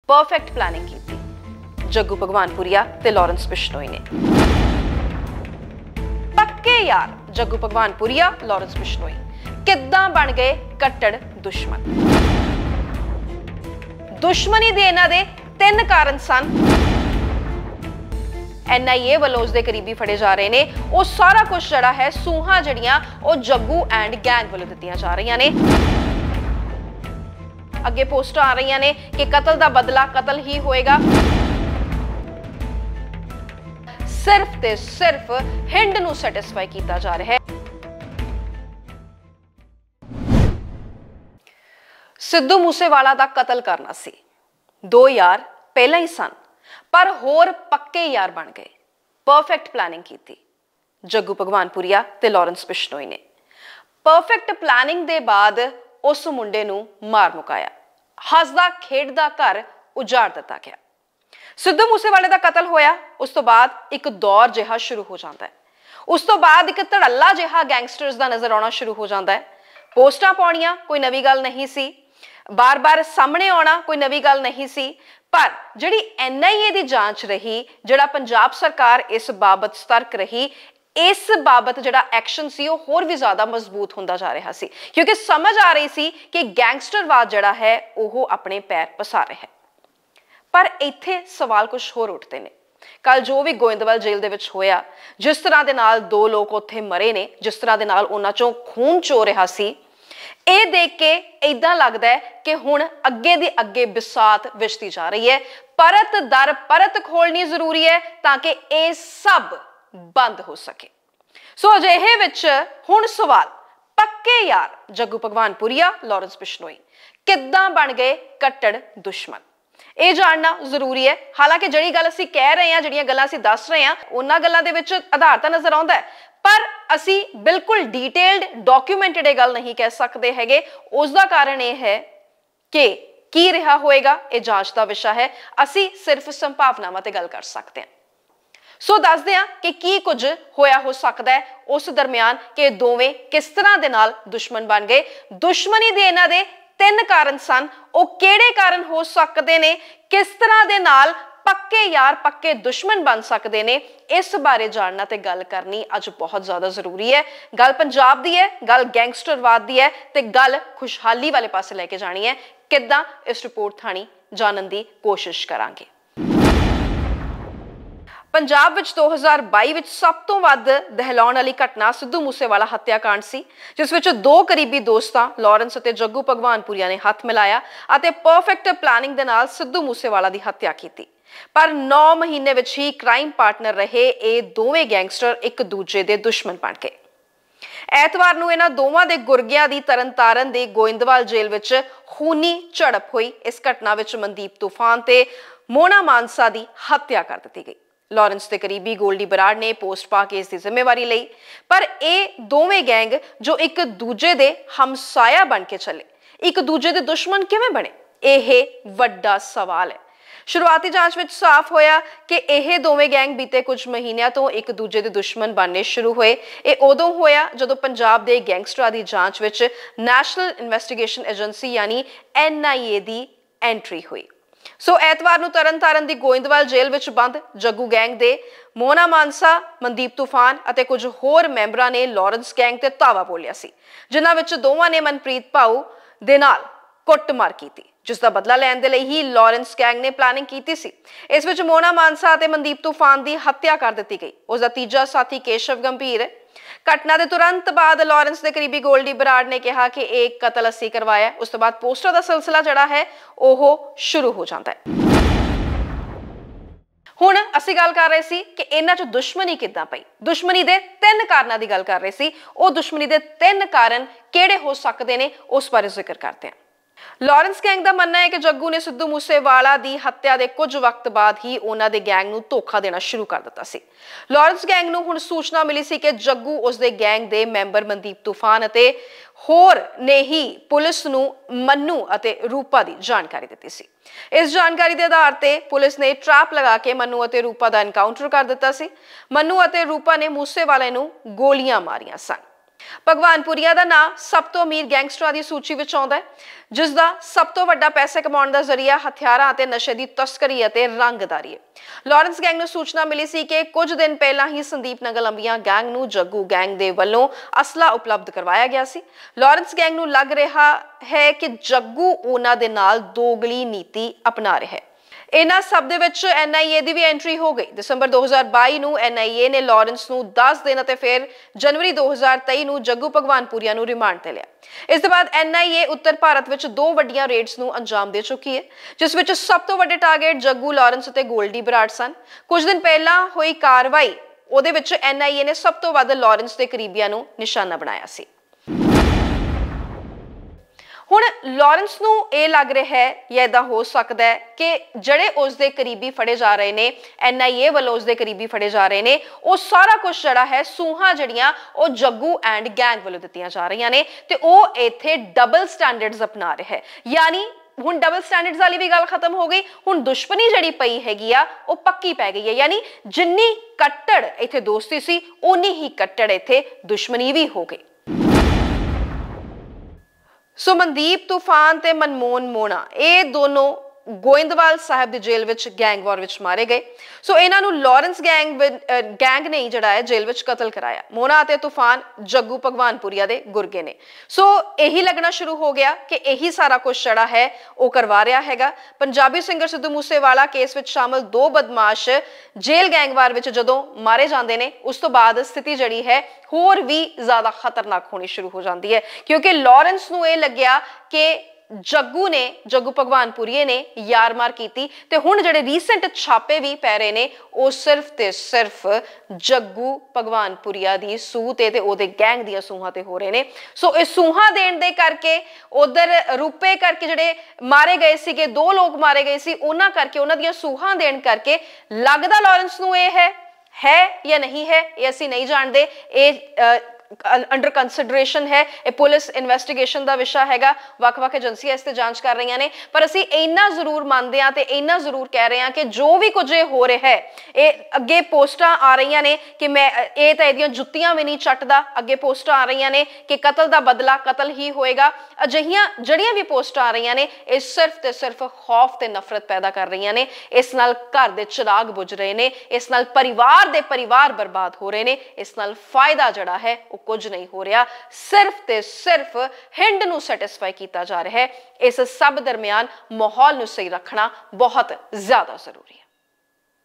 Perfect planning की जग्गू भगवानपुरिया ते Lawrence Bishnoi ने। पक्के यार जग्गू भगवानपुरिया लॉरेंस बिश्नोई किद्दां बन गए कट्टड़ दुश्मन। दुश्मनी दे इन्हां दे 3 कारण सन। NIA वालों उसके करीबी फड़े जा रहे ने। वो सारा कुछ जड़ा है सूहां जड़ियां वो जग्गू एंड गैंग वालों दित्तियां जा रही ने। अगे पोस्टर आ रही ने कि कतल दा बदला कतल ही होएगा। सिर्फ ते सिर्फ हिंड नूं सैटिस्फाई किया जा रहा है। सिद्धू मूसेवाला दा कतल करना सी। 2 यार पहला ही सन पर होर पक्के यार बन गए। परफेक्ट प्लानिंग की जग्गू भगवानपुरिया ते लॉरेंस बिश्नोई ने। परफेक्ट प्लानिंग दे बाद उस मुंडे नूं मार मुकाया। हसदा खेडदा घर उजाड़ दिता गया। सिद्धू मूसेवाले दा कतल होया। उस तो बाद एक दौर जिहा शुरू हो जाता है। उस तो बाद एक धड़ल्ला जिहा गैंगस्टर्स दा नजर आना शुरू हो जाता है। पोस्टां पाउणियां कोई नवी गल नहीं सी। बार बार सामने आना कोई नवी गल नहीं सी। पर जिहड़ी NIA दी जांच रही, जिहड़ा पंजाब सरकार इस बाबत सतर्क रही, इस बाबत जिहड़ा एक्शन सी वो होर भी ज्यादा मजबूत होंदा जा रहा सी, क्योंकि समझ आ रही सी कि गैंगस्टरवाद जिहड़ा है वो अपने पैर पसा रहा है। पर इत्थे सवाल कुछ होर उठते ने। कल जो भी गोइंदवाल जेल दे विच होया, जिस तरह दे नाल 2 लोग उत्थे मरे ने, जिस तरह दे नाल उन्हां चों खून चो रहा सी, ये देख के इदां लगदा है कि हुण अगे दी अगे बिसात विछदी जा रही है। परत दर परत खोलनी जरूरी है ताकि ये सब बंद हो सके। सो अजिहे विच हुण सवाल पक्के यार जग्गू भगवानपुरिया लॉरेंस बिश्नोई किद्दां बन गए कट्टड़ दुश्मन, ये जानना जरूरी है। हालांकि जिहड़ी गल असीं कह रहे हैं, जिहड़ियां गल्लां असीं दस रहे हैं, उन्हां गल्लां दे विच आधार तां नज़र आउंदा है, पर असी बिल्कुल डिटेल्ड डॉक्यूमेंटेड ये गल नहीं कह सकते हैगे। उसका कारण यह है कि की रहा होएगा ये जांच का विषय है। असी सिर्फ संभावनावां ते गल कर सकते हैं। सो दसदे हां कि की कुछ होया हो सकता है उस दरमियान कि दोवें किस तरह दे नाल दुश्मन बन गए। दुश्मनी दे इन्हां दे 3 कारण सन। वो किहड़े कारण हो सकते ने, किस तरह दे नाल पक्के यार पक्के दुश्मन बन सकते हैं, इस बारे जानना ते गल करनी अज बहुत ज्यादा जरूरी है। गल पंजाब दी है, गल गैंगस्टरवाद दी है, ते गल खुशहाली वाले पासे लेके जानी है। किद्दां इस रिपोर्ट थानी जानन दी कोशिश करांगे। पंजाब विच 2022 विच सब तो वध दहलाउण वाली घटना सिद्धू मूसेवाला हत्याकांड सी, जिस विच 2 करीबी दोस्तां लॉरेंस अते जग्गू भगवानपुरिया ने हथ मिलाया अते परफेक्ट प्लानिंग दे नाल सिद्धू मूसेवाला दी हत्या कीती। पर 9 महीने विच ही क्राइम पार्टनर रहे ये दोवें गैंगस्टर एक दूजे दे दुश्मन बन गए। ऐतवार नूं इन्हां दोवां दे गुरगियां दी तरनतारन दे गोइंदवाल जेल विच खूनी झड़प हुई। इस घटना विच मनदीप तूफान ते मोना मानसा दी हत्या कर दित्ती गई। लॉरेंस के करीबी गोल्डी बराड़ ने पोस्ट पा के इसकी जिम्मेवारी ली। पर ये दोवें गैंग जो एक दूजे दे हमसाया बन के चले, एक दूजे दे दुश्मन किवें बने, यह वड्डा सवाल है। शुरुआती जांच विच साफ होया कि यह दोवें गैंग बीते कुछ महीनों तो एक दूजे दे दुश्मन बनने शुरू हुए। ये उदों होया जदों पंजाब दे गैंगस्टरां दी जांच विच नैशनल इन्वेस्टिगेशन एजेंसी यानी NIA दी एंट्री हुई। सो ऐतवार नूं तरनतारन दी गोइंदवाल जेल विच बंद जग्गू गैंग दे मोना मानसा, मनदीप तूफान अते कुछ होर मैंबरां ने लॉरेंस गैंग ते धावा बोलिया सी, जिन्हां विच दोवां ने मनप्रीत भाऊ दे नाल कुੱਟਮਾਰ कीती, जिसका बदला लैण दे लई ही लॉरेंस गैंग ने प्लानिंग की सी। इस विच मोना मानसा अते मनदीप तूफान दी हत्या कर दित्ती गई। उसका तीजा साथी केशव गंभीर है। घटना के तुरंत बाद लॉरेंस के करीबी गोल्डी बराड़ ने कहा कि एक कतल असी करवाया। उस तो बाद पोस्टर का सिलसिला जड़ा है वो शुरू हो जाता है। हुण असी गल कर रहे सी कि इन्हां चों दुश्मनी किद्दां पई। दुश्मनी दे 3 कारणों की गल कर रहे सी। वो दुश्मनी दे 3 कारण किहड़े हो सकते हैं उस बारे जिक्र करते हैं। लॉरेंस गैंग का मनना है कि जग्गू ने सिद्धू मूसेवाला की हत्या के कुछ वक्त बाद ही उन्हां दे गैंग नूं धोखा देना शुरू कर दिता सी। लॉरेंस गैंग नूं हुण सूचना मिली सी कि जग्गू उसदे गैंग दे मैंबर मनदीप तूफान अते होर ने ही पुलिस नूं मन्नू अते रूपा की जानकारी दी सी। इस जानकारी के आधार पर पुलिस ने ट्रैप लगा के मन्नू अते रूपा का एनकाउंटर कर दिता सी। मन्नू अते रूपा ने मूसेवाले नूं गोलियां मारियां सन। ਭਗਵਾਨਪੁਰੀਆ ਦਾ ਨਾਮ ਸਭ ਤੋਂ ਅਮੀਰ ਗੈਂਗਸਟਰਾਂ ਦੀ ਸੂਚੀ ਵਿੱਚ ਆਉਂਦਾ ਹੈ, ਜਿਸ ਦਾ ਸਭ ਤੋਂ ਵੱਡਾ ਪੈਸੇ ਕਮਾਉਣ ਦਾ ਜ਼ਰੀਆ ਹਥਿਆਰਾਂ ਅਤੇ ਨਸ਼ੇ ਦੀ ਤਸਕਰੀ ਅਤੇ ਰੰਗਦਾਰੀ ਹੈ। ਲਾਰੈਂਸ ਗੈਂਗ ਨੂੰ ਸੂਚਨਾ ਮਿਲੀ ਸੀ ਕਿ ਕੁਝ ਦਿਨ ਪਹਿਲਾਂ ਹੀ ਸੰਦੀਪ ਨਗਰ ਲੰਬੀਆਂ ਗੈਂਗ ਨੂੰ ਜੱਗੂ ਗੈਂਗ ਦੇ ਵੱਲੋਂ ਅਸਲਾ ਉਪਲਬਧ ਕਰਵਾਇਆ ਗਿਆ ਸੀ। ਲਾਰੈਂਸ ਗੈਂਗ ਨੂੰ ਲੱਗ ਰਿਹਾ ਹੈ ਕਿ ਜੱਗੂ ਉਹਨਾਂ ਦੇ ਨਾਲ ਦੋਗਲੀ ਨੀਤੀ ਅਪਣਾ ਰਿਹਾ ਹੈ। ਇਹਨਾਂ ਸਭ ਦੇ ਵਿੱਚ NIA ਦੀ ਵੀ ਐਂਟਰੀ ਹੋ ਗਈ। ਦਸੰਬਰ 2022 ਨੂੰ NIA ਨੇ ਲਾਰੈਂਸ ਨੂੰ 10 ਦਿਨ ਅਤੇ ਫਿਰ ਜਨਵਰੀ 2023 ਨੂੰ ਜੱਗੂ ਭਗਵਾਨਪੁਰੀਆ ਨੂੰ ਰਿਮਾਂਡ ਤੇ ਲਿਆ। ਇਸ ਤੋਂ ਬਾਅਦ NIA ਉੱਤਰ ਭਾਰਤ ਵਿੱਚ 2 ਵੱਡੀਆਂ ਰੇਡਸ ਨੂੰ ਅੰਜਾਮ ਦੇ ਚੁੱਕੀ ਹੈ, ਜਿਸ ਵਿੱਚ ਸਭ ਤੋਂ ਵੱਡੇ ਟਾਰਗੇਟ ਜੱਗੂ, ਲਾਰੈਂਸ ਅਤੇ ਗੋਲਡੀ ਬਰਾੜ ਸਨ। ਕੁਝ ਦਿਨ ਪਹਿਲਾਂ ਹੋਈ ਕਾਰਵਾਈ ਉਹਦੇ ਵਿੱਚ NIA ਨੇ ਸਭ ਤੋਂ ਵੱਧ ਲਾਰੈਂਸ ਦੇ ਕਰੀਬੀਆਂ ਨੂੰ ਨਿਸ਼ਾਨਾ ਬਣਾਇਆ ਸੀ। ਹੁਣ ਲਾਰੈਂਸ ਨੂੰ ਇਹ ਲੱਗ ਰਿਹਾ ਹੈ ਜਾਂ ਇਦਾਂ ਹੋ ਸਕਦਾ ਹੈ ਕਿ ਜਿਹੜੇ ਉਸ ਦੇ ਕਰੀਬੀ ਫੜੇ ਜਾ ਰਹੇ ਨੇ, NIA ਵੱਲੋਂ ਉਸ ਦੇ ਕਰੀਬੀ ਫੜੇ ਜਾ ਰਹੇ ਨੇ, ਉਹ ਸਾਰਾ ਕੁਝ ਜਿਹੜਾ ਹੈ ਸੂਹਾਂ ਜਿਹੜੀਆਂ ਉਹ ਜੱਗੂ ਐਂਡ ਗੈਂਗ ਵੱਲੋਂ ਦਿੱਤੀਆਂ ਜਾ ਰਹੀਆਂ ਨੇ ਤੇ ਉਹ ਇੱਥੇ ਡਬਲ ਸਟੈਂਡਰਡਸ ਅਪਣਾ ਰਿਹਾ ਹੈ। ਯਾਨੀ ਹੁਣ ਡਬਲ ਸਟੈਂਡਰਡਸ ਵਾਲੀ ਵੀ ਗੱਲ ਖਤਮ ਹੋ ਗਈ, ਹੁਣ ਦੁਸ਼ਮਣੀ ਜਿਹੜੀ ਪਈ ਹੈਗੀ ਆ ਉਹ ਪੱਕੀ ਪੈ ਗਈ ਹੈ। ਯਾਨੀ ਜਿੰਨੀ ਕੱਟੜ ਇੱਥੇ ਦੋਸਤੀ ਸੀ ਉਨੀ ਹੀ ਕੱਟੜ ਇੱਥੇ ਦੁਸ਼ਮਣੀ ਵੀ ਹੋ ਗਈ। ਸੋ ਮਨਦੀਪ ਤੂਫਾਨ ਤੇ ਮਨਮੋਹਨ ਮੋਨਾ ਇਹ ਦੋਨੋਂ ਗੋਇੰਦਵਾਲ ਸਾਹਿਬ ਦੀ ਜੇਲ੍ਹ ਵਿੱਚ ਗੈਂਗ ਵਾਰ ਵਿੱਚ ਮਾਰੇ ਗਏ। ਸੋ ਇਹਨਾਂ ਨੂੰ ਲਾਰੈਂਸ ਗੈਂਗ ਨੇ ਜਿਹੜਾ ਹੈ ਜੇਲ੍ਹ ਵਿੱਚ ਕਤਲ ਕਰਾਇਆ। ਮੋਨਾ ਅਤੇ ਤੂਫਾਨ ਜੱਗੂ ਭਗਵਾਨਪੁਰੀਆ ਦੇ ਗੁਰਗੇ ਨੇ। ਸੋ ਇਹੀ ਲੱਗਣਾ ਸ਼ੁਰੂ ਹੋ ਗਿਆ ਕਿ ਇਹੀ ਸਾਰਾ ਕੁਝ ਜਿਹੜਾ ਹੈ ਉਹ ਕਰਵਾ ਰਿਹਾ ਹੈਗਾ। ਪੰਜਾਬੀ ਸਿੰਗਰ ਸਿੱਧੂ ਮੂਸੇਵਾਲਾ ਕੇਸ ਵਿੱਚ ਸ਼ਾਮਲ 2 ਬਦਮਾਸ਼ ਜੇਲ੍ਹ ਗੈਂਗ ਵਾਰ ਵਿੱਚ ਜਦੋਂ ਮਾਰੇ ਜਾਂਦੇ ਨੇ, ਉਸ ਤੋਂ ਬਾਅਦ ਸਥਿਤੀ ਜਿਹੜੀ ਹੈ ਹੋਰ ਵੀ ਜ਼ਿਆਦਾ ਖਤਰਨਾਕ ਹੋਣੀ ਸ਼ੁਰੂ ਹੋ ਜਾਂਦੀ ਹੈ, ਕਿਉਂਕਿ ਲਾਰੈਂਸ ਨੂੰ ਇਹ ਲੱਗਿਆ ਕਿ ਜੱਗੂ ਭਗਵਾਨਪੁਰੀਏ ਨੇ ਯਾਰ ਮਾਰ ਕੀਤੀ ਤੇ ਹੁਣ ਜਿਹੜੇ ਰੀਸੈਂਟ ਛਾਪੇ ਵੀ ਪੈ ਰਹੇ ਨੇ ਉਹ ਸਿਰਫ ਤੇ ਸਿਰਫ ਜੱਗੂ ਭਗਵਾਨਪੁਰੀਆ ਦੀ ਸੂਹ ਤੇ ਉਹਦੇ ਗੈਂਗ ਦੀਆਂ ਸੂਹਾਂ ਤੇ ਹੋ ਰਹੇ ਨੇ। ਸੋ ਇਹ ਸੂਹਾਂ ਦੇਣ ਦੇ ਕਰਕੇ ਉਧਰ ਰੂਪੇ ਕਰਕੇ ਜਿਹੜੇ ਮਾਰੇ ਗਏ ਸੀਗੇ, 2 ਲੋਕ ਮਾਰੇ ਗਏ ਸੀ, ਉਹਨਾਂ ਕਰਕੇ, ਉਹਨਾਂ ਦੀਆਂ ਸੂਹਾਂ ਦੇਣ ਕਰਕੇ ਲੱਗਦਾ ਲਾਰੈਂਸ ਨੂੰ ਇਹ ਹੈ ਜਾਂ ਨਹੀਂ ਹੈ ਇਹ ਅਸੀਂ ਨਹੀਂ ਜਾਣਦੇ। ਇਹ ਅੰਡਰ ਕੰਸੀਡਰੇਸ਼ਨ ਹੈ, ਇਹ ਪੁਲਿਸ ਇਨਵੈਸਟੀਗੇਸ਼ਨ ਦਾ ਵਿਸ਼ਾ ਹੈਗਾ। ਵੱਖ-ਵੱਖ ਏਜੰਸੀਆਂ ਇਸ ਤੇ ਜਾਂਚ ਕਰ ਰਹੀਆਂ ਨੇ, ਪਰ ਅਸੀਂ ਇੰਨਾ ਜ਼ਰੂਰ ਮੰਨਦੇ ਹਾਂ ਤੇ ਇੰਨਾ ਜ਼ਰੂਰ ਕਹਿ ਰਹੇ ਹਾਂ ਕਿ ਜੋ ਵੀ ਕੁਝ ਇਹ ਹੋ ਰਿਹਾ ਹੈ, ਇਹ ਅੱਗੇ ਪੋਸਟਾਂ ਆ ਰਹੀਆਂ ਨੇ ਕਿ ਮੈਂ ਇਹ ਤਾਂ ਇਹਦੀਆਂ ਜੁੱਤੀਆਂ ਵੀ ਨਹੀਂ ਚੱਟਦਾ, ਅੱਗੇ ਪੋਸਟਾਂ ਆ ਰਹੀਆਂ ਨੇ ਕਿ ਕਤਲ ਦਾ ਬਦਲਾ ਕਤਲ ਹੀ ਹੋਏਗਾ। ਅਜਿਹੀਆਂ ਜਿਹੜੀਆਂ ਵੀ ਪੋਸਟਾਂ ਆ ਰਹੀਆਂ ਨੇ ਇਹ ਸਿਰਫ ਤੇ ਸਿਰਫ ਖੌਫ ਤੇ ਨਫ਼ਰਤ ਪੈਦਾ ਕਰ ਰਹੀਆਂ ਨੇ। ਇਸ ਨਾਲ ਘਰ ਦੇ ਚਿਰਾਗ ਬੁਝ ਰਹੇ ਨੇ, ਇਸ ਨਾਲ ਪਰਿਵਾਰ ਬਰਬਾਦ ਹੋ ਰਹੇ ਨੇ, ਇਸ ਨਾਲ ਫਾਇਦਾ ਜਿਹੜਾ ਹੈ ਕੁਝ ਨਹੀਂ ਹੋ ਰਿਹਾ, ਸਿਰਫ ਤੇ ਸਿਰਫ ਹਿੰਡ ਨੂੰ ਸੈਟੀਸਫਾਈ ਕੀਤਾ ਜਾ ਰਿਹਾ ਹੈ। ਇਸ ਸਭ ਦਰਮਿਆਨ ਮਾਹੌਲ ਨੂੰ ਸਹੀ ਰੱਖਣਾ ਬਹੁਤ ਜ਼ਿਆਦਾ ਜ਼ਰੂਰੀ ਹੈ।